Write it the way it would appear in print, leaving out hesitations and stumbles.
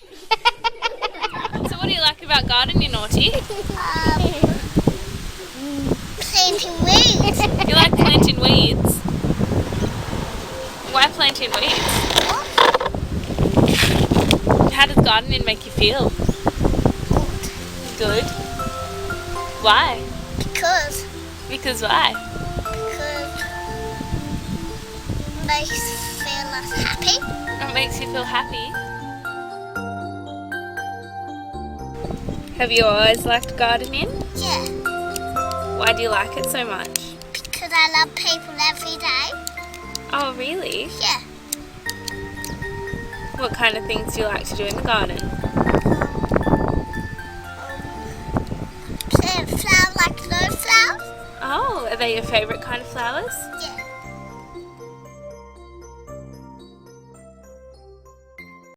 So what do you like about gardening, Naughty? Planting weeds. You like planting weeds? Why planting weeds? How does gardening make you feel? Good. Why? Because Because why? it makes us feel us happy. It makes you feel happy. Have you always liked gardening? Yeah, Why do you like it so much? because I love people every day. Oh, really? Yeah. What kind of things do you like to do in the garden? Plant flowers like no flowers. Oh, are they your favourite kind of flowers? Yeah.